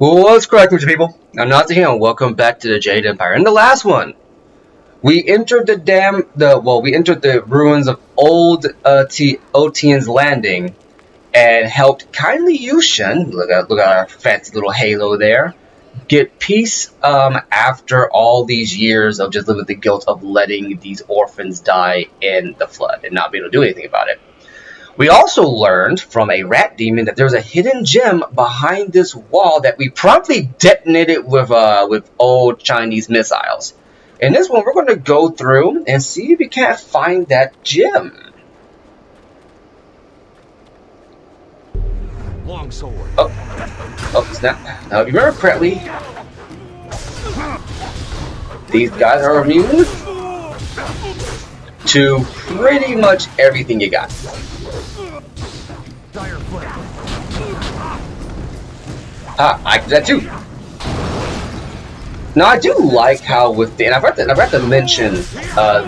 What's correct, Mr. People? I'm Anansi here, and welcome back to the Jade Empire. In the last one, we entered we entered the ruins of old Otian's Landing and helped kindly Yushin, look at our fancy little halo there, get peace after all these years of just living with the guilt of letting these orphans die in the flood and not being able to do anything about it. We also learned from a rat demon that there's a hidden gem behind this wall that we promptly detonated with old Chinese missiles. In this one, we're going to go through and see if we can't find that gem. Long sword. Oh, snap. Now, if you remember correctly, these guys are immune to pretty much everything you got. I did that too. Now I do like how with the, and I've got to mention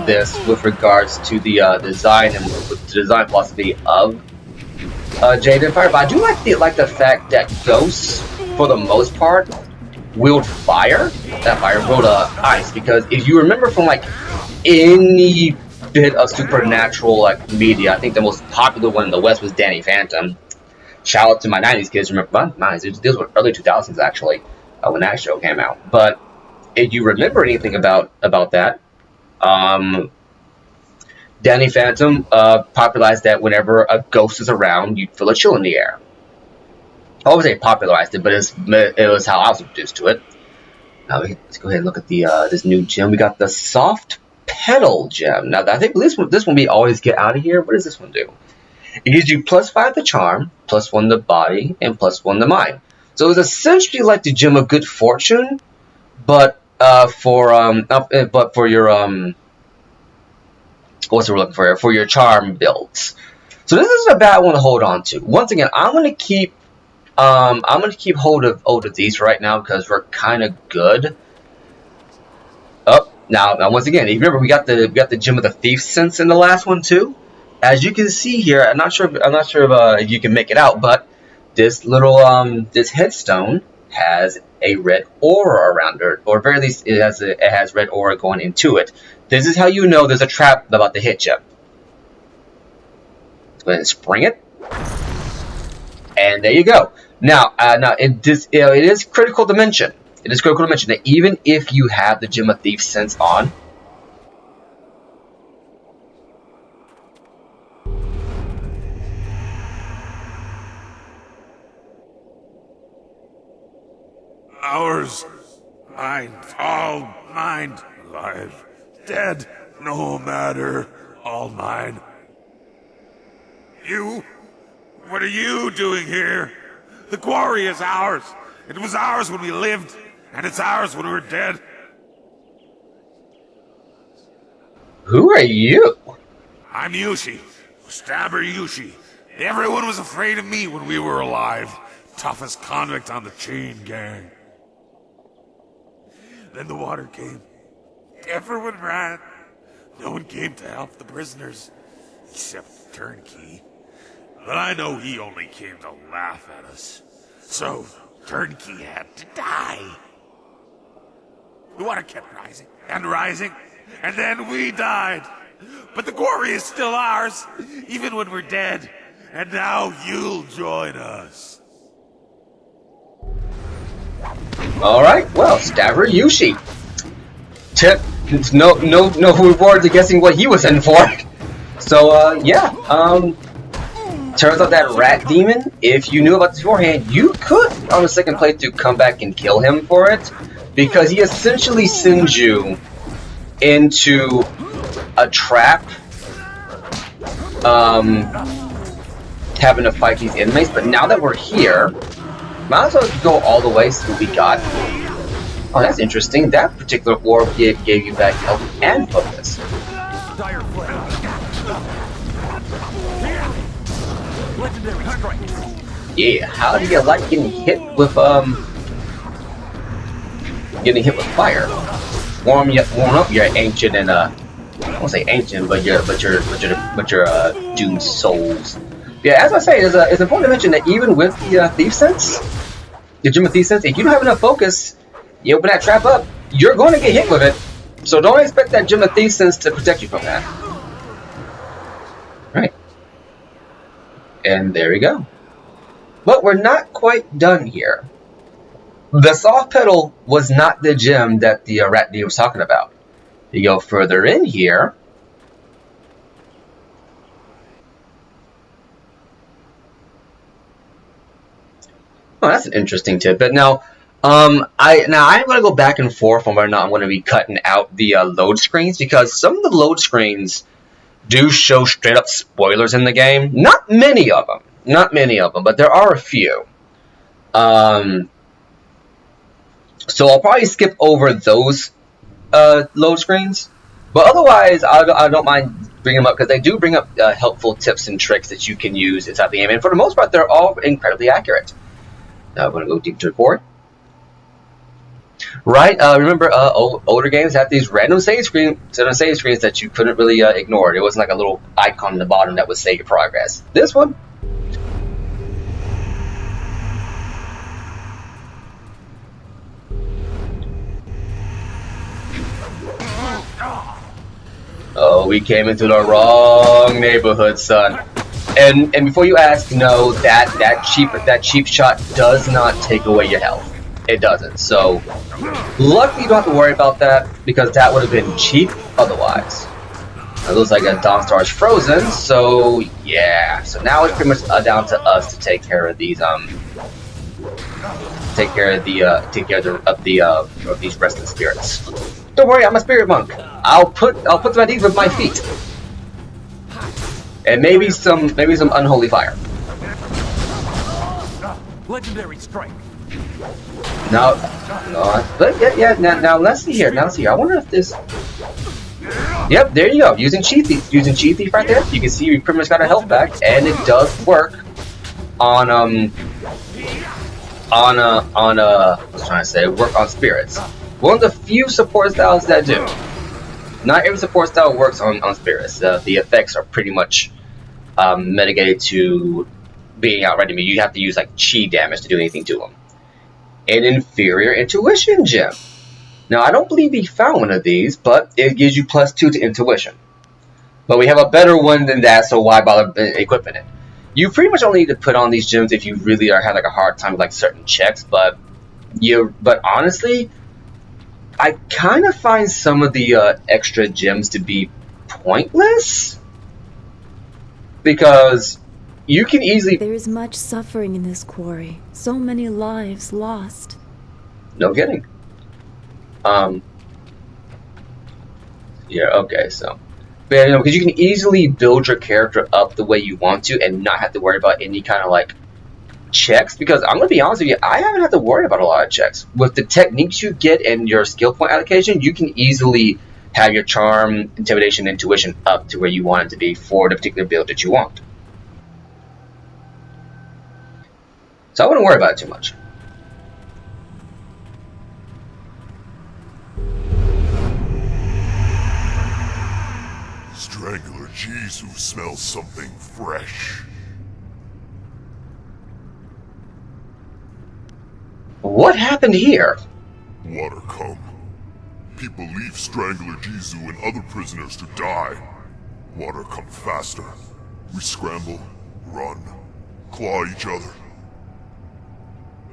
this with regards to the design and with the design philosophy of Jade Empire, but I do like the fact that ghosts, for the most part, wield fire. That fire wield ice, because if you remember from like any bit of supernatural like media, I think the most popular one in the West was Danny Phantom. Shout out to my 90s kids. Remember, these were early 2000s actually, when that show came out. But if you remember anything about that, Danny Phantom popularized that whenever a ghost is around, you'd feel a chill in the air. I would say popularized it, but it was how I was introduced to it. Now let's go ahead and look at the this new gem. We got the soft petal gem. Now I think this one we always get out of here. What does this one do? It gives you +5 to charm, +1 to body, and +1 to mind. So it's essentially like the gem of good fortune, but for your what's it we're looking for your charm builds. So this is a bad one to hold on to. Once again, I'm gonna keep hold of these right now because we're kind of good. Now once again, if you remember, we got the gem of the thief sense in the last one too. As you can see here, I'm not sure if you can make it out, but this little this headstone has a red aura around it, or at very least it has red aura going into it. This is how you know there's a trap about to hit you. Go ahead and spring it, and there you go. Now it is critical to mention. It is critical to mention that even if you have the gem of thief sense on, Ours, mine, all mine, alive, dead, no matter, all mine. You? What are you doing here? The quarry is ours. It was ours when we lived, and it's ours when we're dead. who are you? I'm Yushi, Stabber Yushi. Everyone was afraid of me when we were alive. Toughest convict on the chain gang. Then the water came. Everyone ran. No one came to help the prisoners, except Turnkey. But I know he only came to laugh at us. So, Turnkey had to die. The water kept rising, and then we died. But the quarry is still ours, even when we're dead. And now you'll join us. Alright, well, Stabber Yushi. No reward to guessing what he was in for. So, yeah, turns out that rat demon, if you knew about this beforehand, you could, on the second playthrough, come back and kill him for it, because he essentially sends you into a trap, having to fight these inmates. But now that we're here, might as well go all the way, see what we got. Oh, that's interesting. That particular orb gave you back health and focus. Yeah, how do you like getting hit with fire? Warm up your ancient and I won't say ancient, but your doomed souls. Yeah, as I say, it's important to mention that even with the thief sense, the gem of thesis, if you don't have enough focus, you open that trap up, you're going to get hit with it. So don't expect that gem of thesis to protect you from that. Right. And there we go. But we're not quite done here. The soft pedal was not the gem that the rat D was talking about. You go further in here. Oh, that's an interesting tidbit. Now, I'm going to go back and forth on whether or not I'm going to be cutting out the load screens, because some of the load screens do show straight up spoilers in the game. Not many of them, but there are a few. So I'll probably skip over those load screens, but otherwise I don't mind bringing them up, because they do bring up helpful tips and tricks that you can use inside the game, and for the most part they're all incredibly accurate. Now I'm going to go deep to the core. Right, remember older games had these random save screens that you couldn't really ignore. There wasn't like a little icon in the bottom that would say your progress. This one, oh, we came into the wrong neighborhood, son. And before you ask, no, that cheap shot does not take away your health. It doesn't. So luckily you don't have to worry about that, because that would have been cheap otherwise. It looks like a Dawnstar's frozen, so yeah. So now it's pretty much down to us to take care of these of these restless spirits. Don't worry, I'm a spirit monk. I'll put them at ease with my feet. And maybe some unholy fire. Legendary strike. No, but yeah. Now let's see here. I wonder if this. Yep, there you go. Using Cheat Thief right there. You can see we pretty much got our health back, and it does work on work on spirits. One of the few support styles that do. Not every support style works on spirits. The effects are pretty much mitigated to being outright enemy. You have to use like chi damage to do anything to them. An inferior intuition gem. Now I don't believe we found one of these, but it gives you +2 to intuition. But we have a better one than that, so why bother equipping it? You pretty much only need to put on these gems if you really are having like a hard time with like certain checks. But honestly, I kind of find some of the extra gems to be pointless, because you can easily. There is much suffering in this quarry. So many lives lost. No kidding. Yeah. Okay. So, but because you can easily build your character up the way you want to, and not have to worry about any kind of like checks. Because I'm gonna be honest with you, I haven't had to worry about a lot of checks. With the techniques you get and your skill point allocation, you can easily have your charm, intimidation, intuition up to where you want it to be for the particular build that you want. So I wouldn't worry about it too much. Strangler Jesus smells something fresh. What happened here? Water come. People leave Strangler Jesus and other prisoners to die. Water come faster. We scramble, run, claw each other.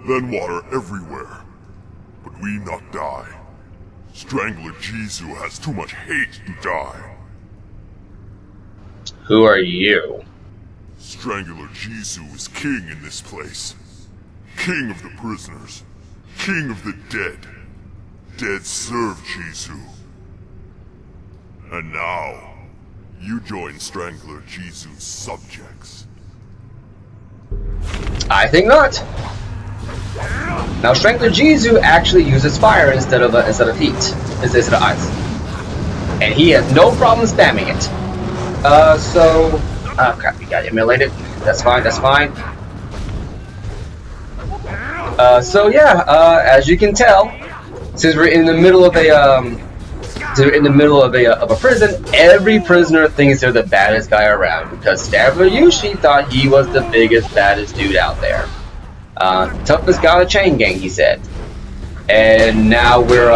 Then water everywhere. But we not die. Strangler Jesus has too much hate to die. Who are you? Strangler Jesus is king in this place. King of the prisoners. King of the dead. Dead serve Jesus. And now, you join Strangler Jesus' subjects. I think not. Now, Strangler Jesus actually uses fire instead of heat, instead of ice, and he has no problem spamming it. Crap, we got immolated. That's fine. As you can tell, since we're in the middle of a prison, every prisoner thinks they're the baddest guy around, because Strangler Yushi thought he was the biggest, baddest dude out there. Toughest guy on the chain gang, he said. And now we're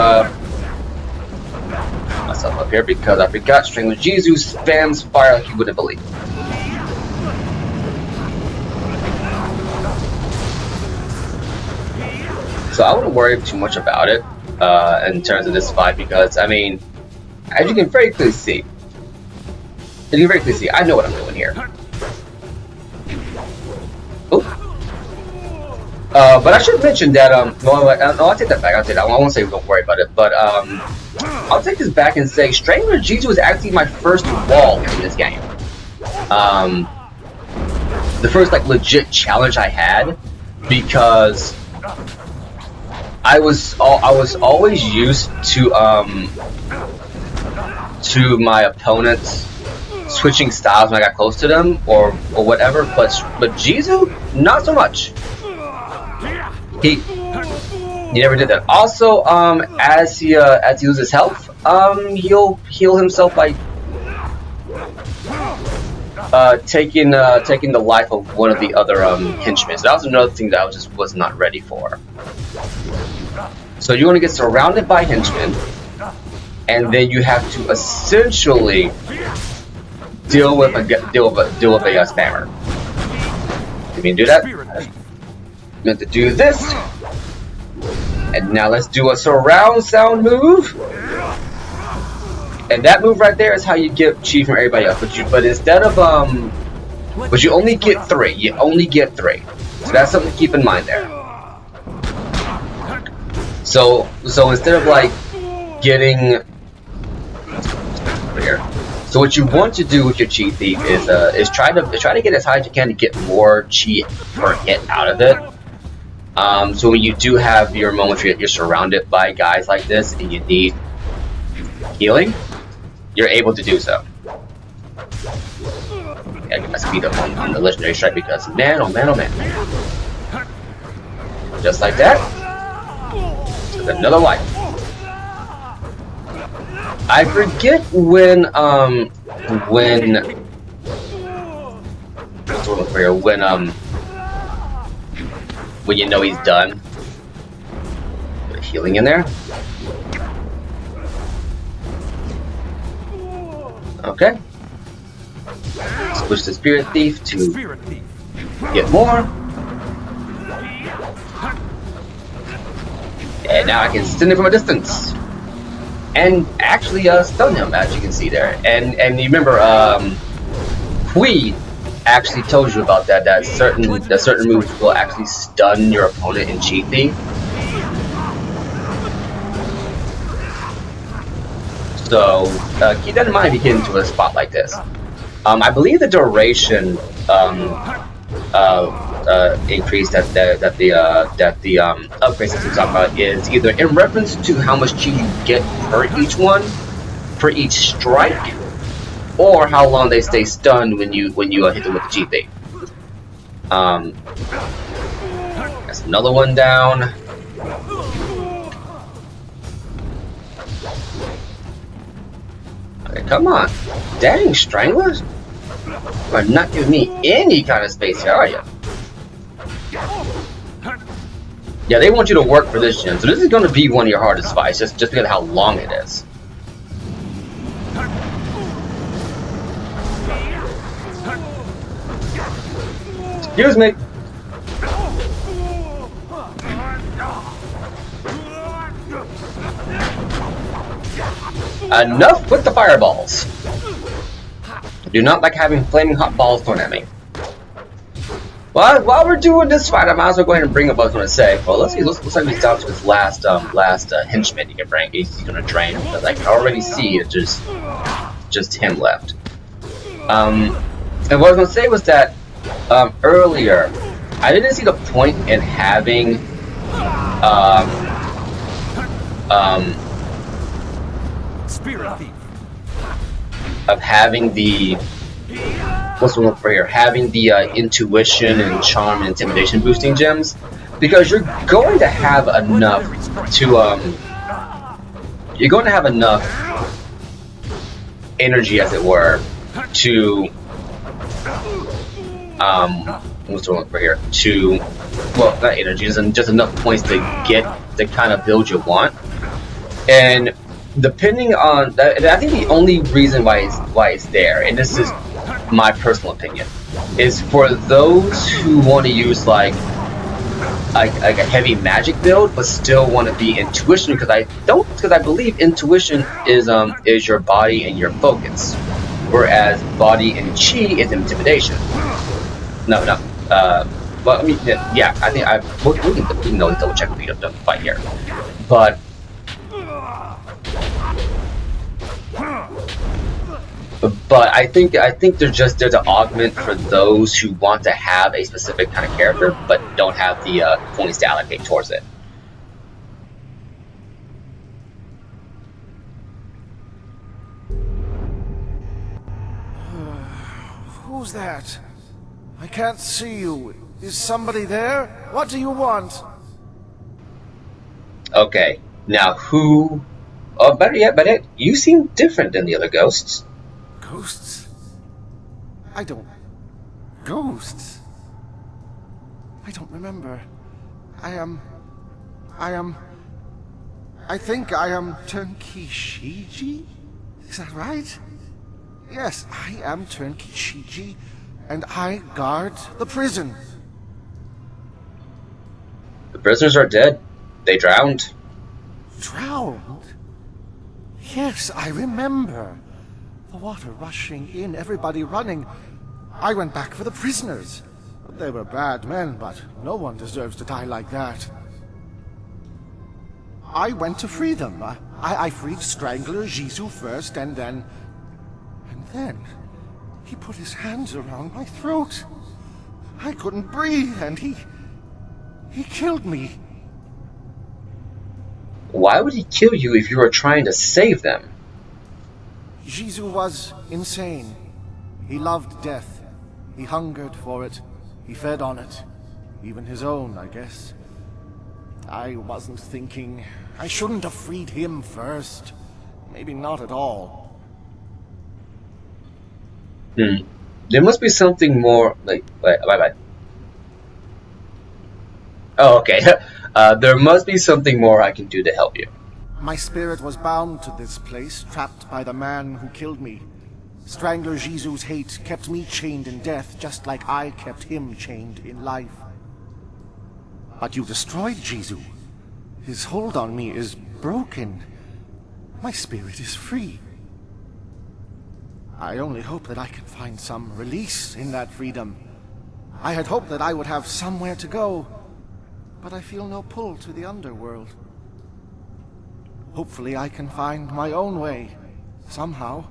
myself up here because I forgot Strangler Jesus spams fire like you wouldn't believe. So I wouldn't worry too much about it in terms of this fight because, I mean, as you can very clearly see, I know what I'm doing here. But I should mention that, well, I'll take that back. I won't say don't worry about it, but I'll take this back and say Strangler Jesus was actually my first wall in this game. The first like legit challenge I had, because I was always used to my opponents switching styles when I got close to them or whatever, but Jesus, not so much. He never did that. Also, as he loses health, he'll heal himself by taking the life of one of the other henchmen. So that was another thing that I was not ready for. So you want to get surrounded by henchmen, and then you have to essentially deal with a spammer. You mean do that? Meant to do this, and now let's do a surround sound move. And that move right there is how you get chi from everybody else. But instead of but you only get 3. You only get 3. So that's something to keep in mind there. So instead of like getting here. So what you want to do with your chi thief is try to get as high as you can to get more chi per hit out of it. So when you do have your moments where you're surrounded by guys like this and you need healing, you're able to do so. Yeah, get my speed up on the legendary strike because man, oh man, oh man. Just like that. With another life. I forget when you know he's done. Bit of healing in there. Okay. Switch the Spirit Thief to get more. And now I can send him from a distance. And actually stun him, as you can see there. And you remember, Hui actually told you about that certain moves will actually stun your opponent in Chi Thief. So keep that in mind if you get into a spot like this. I believe the duration increase that the upgrade system talk about is either in reference to how much chi you get per each strike, or how long they stay stunned when you hit them with the chi thief. That's another one down. Okay, come on, dang Stranglers! You are not giving me any kind of space here, are you? Yeah, they want you to work for this gym, so this is going to be one of your hardest fights, just because of how long it is. Excuse me. Enough with the fireballs. I do not like having flaming hot balls thrown at me. Well, while we're doing this fight, I might as well go ahead and bring up what I was going to say. Well, let's see. Looks like he's down to his last henchman he can bring. He's going to drain because I can already see it's just him left. And what I was going to say was that earlier, I didn't see the point in having Spirit Thief. Of having the what's the one for here? Having the intuition and charm and intimidation boosting gems, because you're going to have enough to you're going to have enough energy, as it were, to what's the one over here? To, well, not energy, just enough points to get the kind of build you want. And depending on, I think the only reason why it's there, and this is my personal opinion, is for those who want to use like a heavy magic build, but still want to be intuition, because I believe intuition is your body and your focus, whereas body and chi is intimidation. No. Well, I mean, yeah, I think we can double check the fight here, but I think there's an augment for those who want to have a specific kind of character, but don't have the points to allocate towards it. Who's that? I can't see you. Is somebody there? What do you want? Okay, now who? Oh, better yet, you seem different than the other ghosts. Ghosts? I don't... Ghosts? I don't remember. I think I am Turnkey Shiji? Is that right? Yes, I am Turnkey Shiji, and I guard the prison. The prisoners are dead. They drowned. Drowned? Yes, I remember. The water rushing in, everybody running. I went back for the prisoners. They were bad men, but no one deserves to die like that. I went to free them. I freed Strangler Jizu first, and then... he put his hands around my throat. I couldn't breathe, and he killed me. Why would he kill you if you were trying to save them? Jizu was insane. He loved death. He hungered for it. He fed on it. Even his own, I guess. I wasn't thinking. I shouldn't have freed him first. Maybe not at all. There must be something more, like... Bye. Oh, okay. There must be something more I can do to help you. My spirit was bound to this place, trapped by the man who killed me. Strangler Jizu's hate kept me chained in death, just like I kept him chained in life. But you destroyed Jizu. His hold on me is broken. My spirit is free. I only hope that I can find some release in that freedom. I had hoped that I would have somewhere to go, but I feel no pull to the underworld. Hopefully I can find my own way, somehow.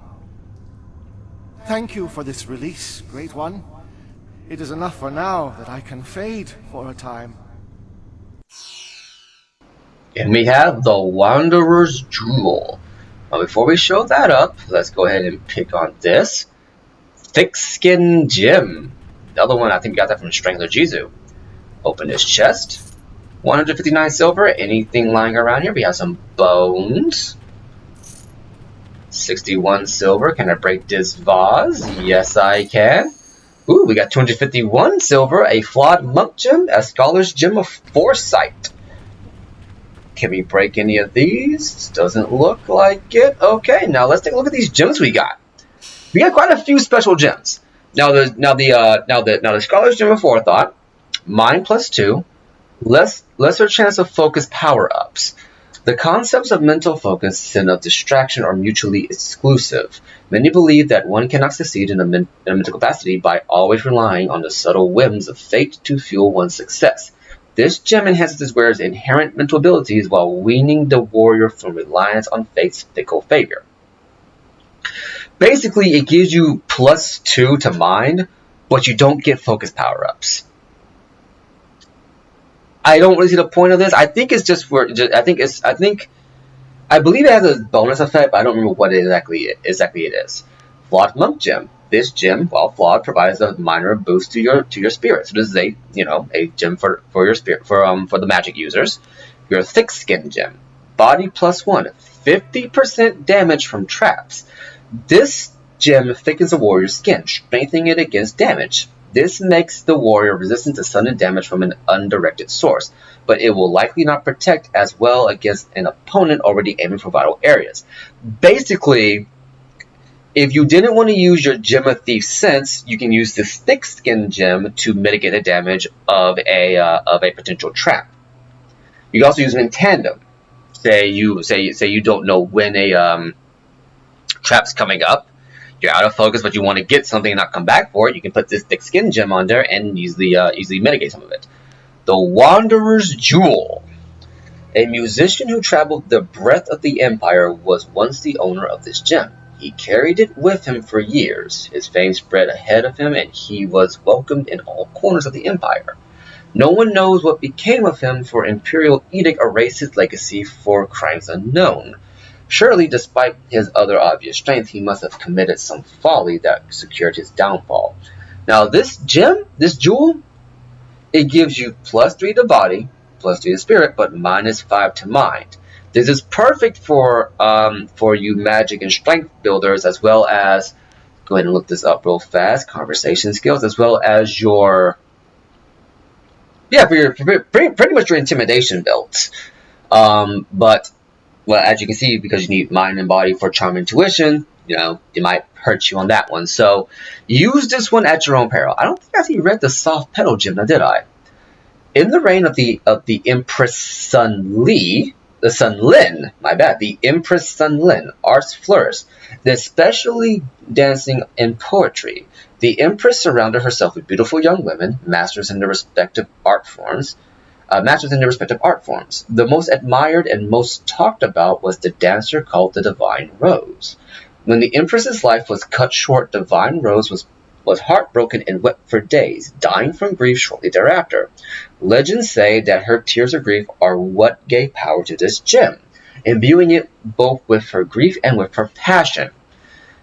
Thank you for this release, Great One. It is enough for now that I can fade for a time. And we have the Wanderer's Jewel. Now, before we show that up, let's go ahead and pick on this. Thick Skin Gem. The other one, I think we got that from Strangler Jizu. Open his chest. 159 silver. Anything lying around here? We have some bones. 61 silver. Can I break this vase? Yes, I can. Ooh, we got 251 silver. A flawed monk gem. A scholar's gem of foresight. Can we break any of these? Doesn't look like it. Okay, now let's take a look at these gems we got. We got quite a few special gems. Now the scholar's gem of forethought, mind +2, lesser chance of focus power-ups. The concepts of mental focus and of distraction are mutually exclusive. Many believe that one cannot succeed in a mental capacity by always relying on the subtle whims of fate to fuel one's success. This gem enhances his wearer's inherent mental abilities while weaning the warrior from reliance on fate's fickle favor. Basically, it gives you +2 to mind, but you don't get focus power-ups. I don't really see the point of this. I think it's just for. I believe it has a bonus effect, but I don't remember what exactly it is. Flawed monk gem. This gem, while flawed, provides a minor boost to your spirit. So this is a gem for your spirit for the magic users. Your thick skin gem, body +1, 50% damage from traps. This gem thickens a warrior's skin, strengthening it against damage. This makes the warrior resistant to sudden damage from an undirected source, but it will likely not protect as well against an opponent already aiming for vital areas. Basically, if you didn't want to use your Gem of Thief Sense, you can use this thick skin gem to mitigate the damage of a potential trap. You can also use it in tandem. Say you don't know when a trap's coming up, you're out of focus, but you want to get something and not come back for it. You can put this thick skin gem on there and easily mitigate some of it. The Wanderer's Jewel. A musician who traveled the breadth of the empire was once the owner of this gem. He carried it with him for years. His fame spread ahead of him, and he was welcomed in all corners of the empire. No one knows what became of him, for Imperial Edict erased his legacy for crimes unknown. Surely, despite his other obvious strength, he must have committed some folly that secured his downfall. Now, this gem, this jewel, it gives you +3 to body, +3 to spirit, but -5 to mind. This is perfect for you magic and strength builders, as well as, go ahead and look this up real fast, conversation skills, as well as your, for pretty much your intimidation builds. But, well, as you can see, because you need mind and body for charm intuition, it might hurt you on that one. So, use this one at your own peril. I don't think I actually read the soft pedal gem, now did I? In the reign of the Empress the Empress Sun Lin, arts flourished, especially dancing and poetry. The Empress surrounded herself with beautiful young women, masters in their respective art forms. The most admired and most talked about was the dancer called the Divine Rose. When the Empress's life was cut short, Divine Rose was heartbroken and wept for days, dying from grief shortly thereafter. Legends say that her tears of grief are what gave power to this gem, imbuing it both with her grief and with her passion.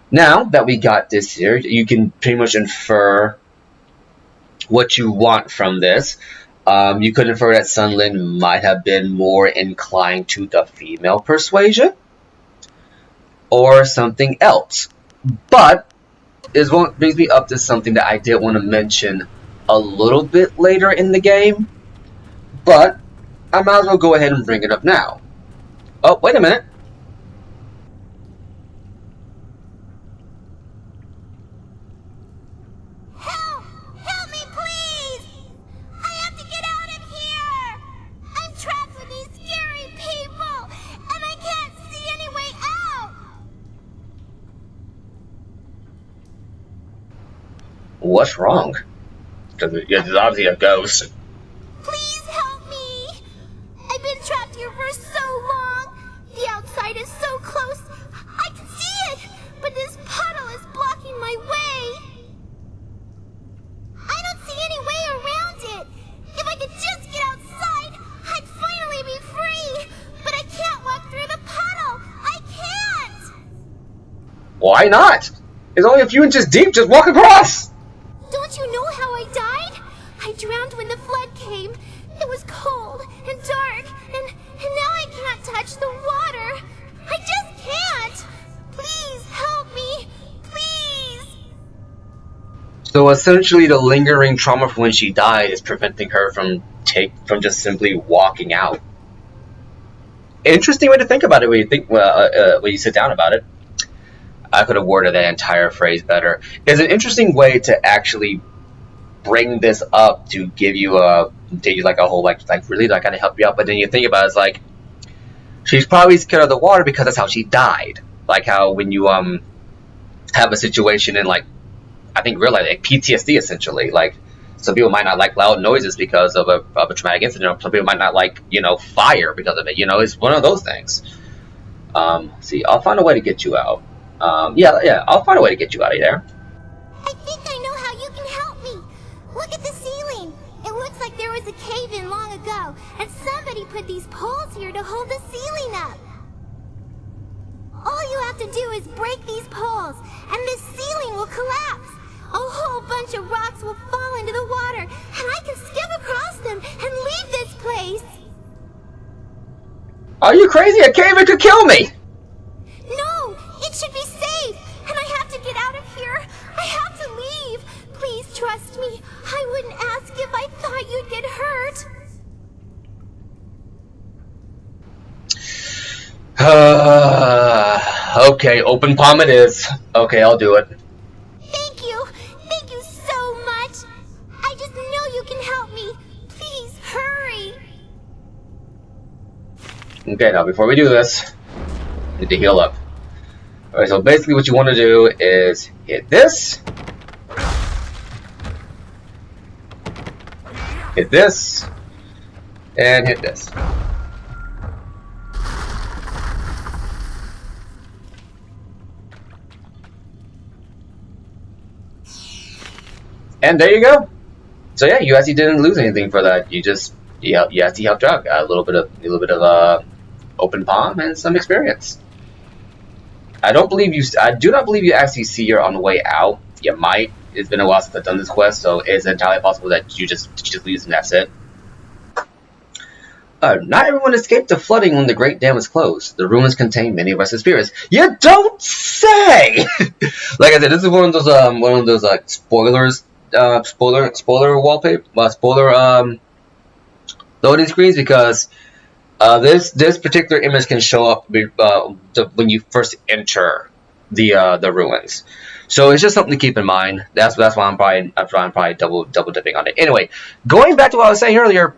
Now that we got this here, you can pretty much infer what you want from this. You could infer that Sun Lin might have been more inclined to the female persuasion, or something else. But this brings me up to something that I did want to mention a little bit later in the game, but I might as well go ahead and bring it up now. Oh, wait a minute. Help me, please! I have to get out of here! I'm trapped with these scary people, and I can't see any way out! What's wrong? Because it's obviously a ghost. Please help me! I've been trapped here for so long. The outside is so close. I can see it, but this puddle is blocking my way. I don't see any way around it. If I could just get outside, I'd finally be free. But I can't walk through the puddle. I can't! Why not? It's only a few inches deep, just walk across! Don't you know how I died? I drowned when the flood came. It was cold and dark, and now I can't touch the water. I just can't. Please help me. Please. So essentially the lingering trauma from when she died is preventing her from just simply walking out. Interesting way to think about it when you sit down about it. I could have worded that entire phrase better. It's an interesting way to actually bring this up to give you like a whole like really I gotta help you out. But then you think about it, it's like she's probably scared of the water because that's how she died. Like how when you have a situation in like I think real life, like PTSD essentially. Like some people might not like loud noises because of a traumatic incident. Some people might not like fire because of it. It's one of those things. See, I'll find a way to get you out. Yeah, I'll find a way to get you out of there. I think I know how you can help me. Look at the ceiling. It looks like there was a cave-in long ago, and somebody put these poles here to hold the ceiling up. All you have to do is break these poles, and this ceiling will collapse. A whole bunch of rocks will fall into the water, and I can skim across them and leave this place. Are you crazy? A cave-in could kill me! No, it should be safe, and I have to get out of here. I have to leave. Please trust me. I wouldn't ask if I thought you'd get hurt. Okay, open palm it is. Okay, I'll do it. Thank you. Thank you so much. I just know you can help me. Please, hurry. Okay, now before we do this, I need to heal up. Alright, so basically what you want to do is hit this. Hit this. And hit this. And there you go. So yeah, you actually didn't lose anything for that. You actually helped out. Got a little bit of open palm and some experience. I do not believe you actually see her on the way out. You might. It's been a while since I've done this quest, so it's entirely possible that you just lose and that's it. Not everyone escaped the flooding when the Great Dam was closed. The ruins contain many restless spirits. You don't say! Like I said, this is one of those spoilers, spoiler wallpaper, spoiler loading screens, because this particular image can show up when you first enter the ruins. So it's just something to keep in mind. That's why I'm probably double dipping on it. Anyway, going back to what I was saying earlier,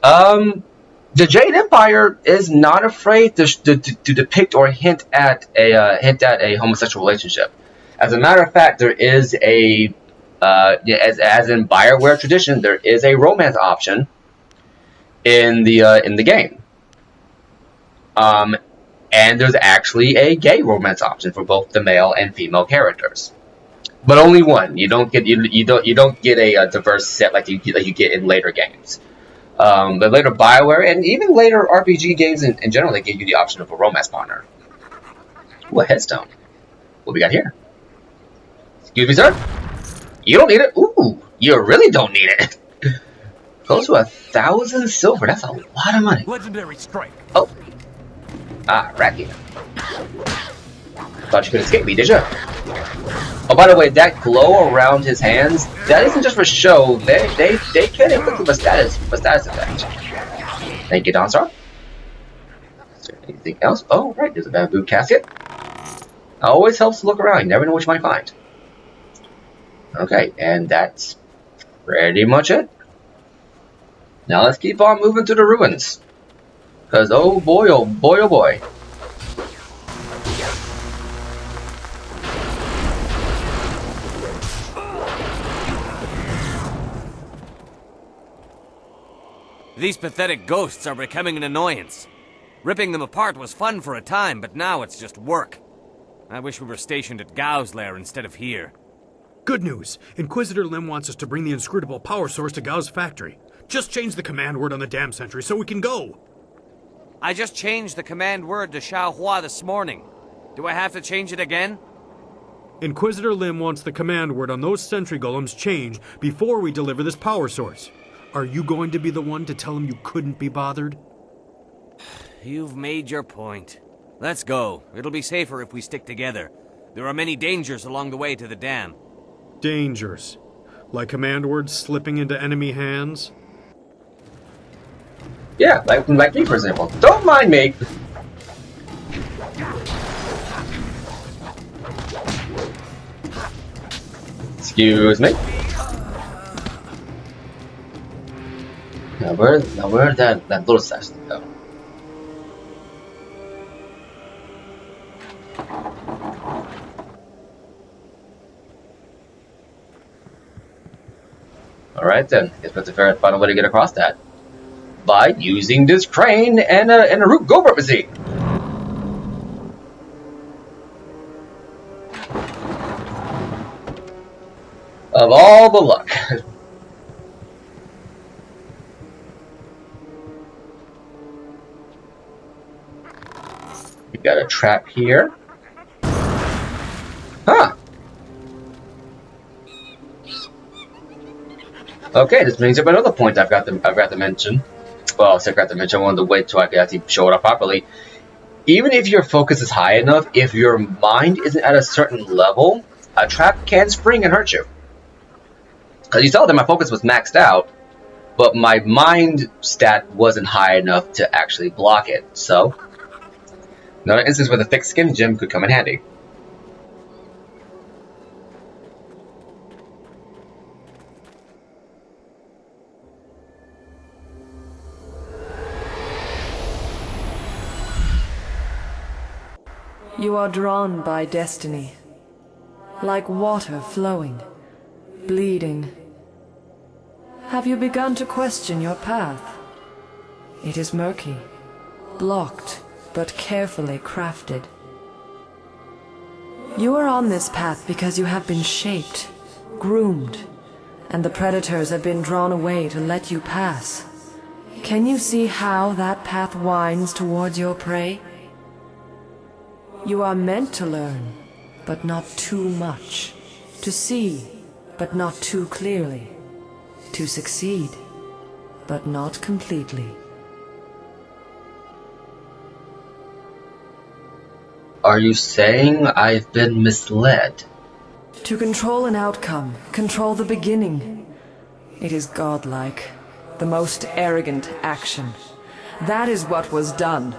the Jade Empire is not afraid to depict or hint at a homosexual relationship. As a matter of fact, there is a as in BioWare tradition, there is a romance option in the game. And there's actually a gay romance option for both the male and female characters, but only one. You don't get a diverse set like you get in later games. But later BioWare and even later RPG games in general, they give you the option of a romance partner. Ooh, a headstone. What we got here? Excuse me, sir. You don't need it. Ooh, you really don't need it. Close to 1,000 silver. That's a lot of money. Legendary strike. Oh. Ah, Racky. Thought you could escape me, did you? Oh, by the way, that glow around his hands, that isn't just for show. They can inflict him a status effect. Thank you, Donstar. Is there anything else? Oh, right, there's a bamboo casket. Always helps to look around. You never know what you might find. Okay, and that's pretty much it. Now let's keep on moving to the ruins. Because, oh boy, oh boy, oh boy. These pathetic ghosts are becoming an annoyance. Ripping them apart was fun for a time, but now it's just work. I wish we were stationed at Gao's lair instead of here. Good news. Inquisitor Lim wants us to bring the inscrutable power source to Gao's factory. Just change the command word on the dam sentry so we can go. I just changed the command word to Xiaohua this morning. Do I have to change it again? Inquisitor Lim wants the command word on those sentry golems changed before we deliver this power source. Are you going to be the one to tell him you couldn't be bothered? You've made your point. Let's go. It'll be safer if we stick together. There are many dangers along the way to the dam. Dangers? Like command words slipping into enemy hands? Yeah, like me, for example. Don't mind me. Excuse me. Now where did that little section go? Alright then, guess we have to find a way to get across that. By using this crane and a root go-burt machine. Of all the luck. We got a trap here. Huh. Okay, this brings up another point I've got to mention. Well, I forgot to mention, I wanted to wait till I could actually show it up properly. Even if your focus is high enough, if your mind isn't at a certain level, a trap can spring and hurt you. Because you saw that my focus was maxed out, but my mind stat wasn't high enough to actually block it. So, another instance where the thick skin gem could come in handy. You are drawn by destiny, like water flowing, bleeding. Have you begun to question your path? It is murky, blocked, but carefully crafted. You are on this path because you have been shaped, groomed, and the predators have been drawn away to let you pass. Can you see how that path winds towards your prey? You are meant to learn, but not too much. To see, but not too clearly. To succeed, but not completely. Are you saying I've been misled? To control an outcome, control the beginning. It is godlike, the most arrogant action. That is what was done.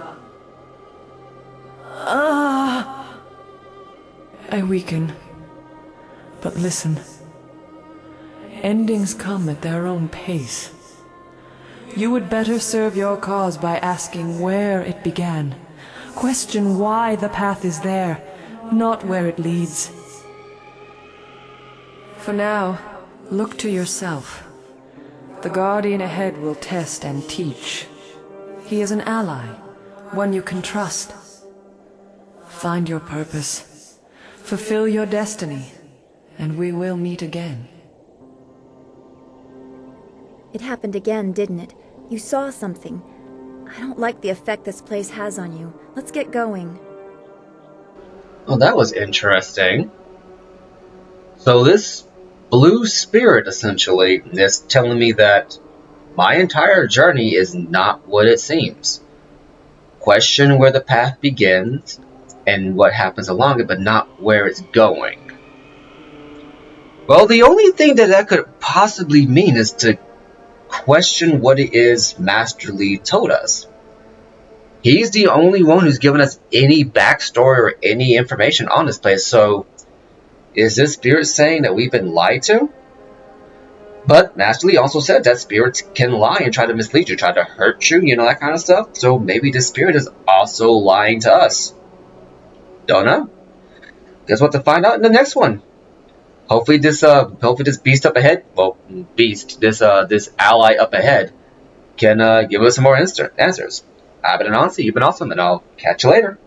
I weaken. But listen. Endings come at their own pace. You would better serve your cause by asking where it began. Question why the path is there, not where it leads. For now, look to yourself. The guardian ahead will test and teach. He is an ally, one you can trust. Find your purpose, fulfill your destiny, and we will meet again. It happened again, didn't it? You saw something. I don't like the effect this place has on you. Let's get going. Well, that was interesting. So this blue spirit, essentially, is telling me that my entire journey is not what it seems. Question where the path begins and what happens along it, but not where it's going. Well, the only thing that could possibly mean is to question what it is Master Lee told us. He's the only one who's given us any backstory or any information on this place, so is this spirit saying that we've been lied to? But Master Lee also said that spirits can lie and try to mislead you, try to hurt you, that kind of stuff. So maybe this spirit is also lying to us. Don't know. Guess what to find out in the next one. Hopefully this beast up ahead, this ally up ahead can give us some more answers. I've been Anansi, you've been awesome, and I'll catch you later.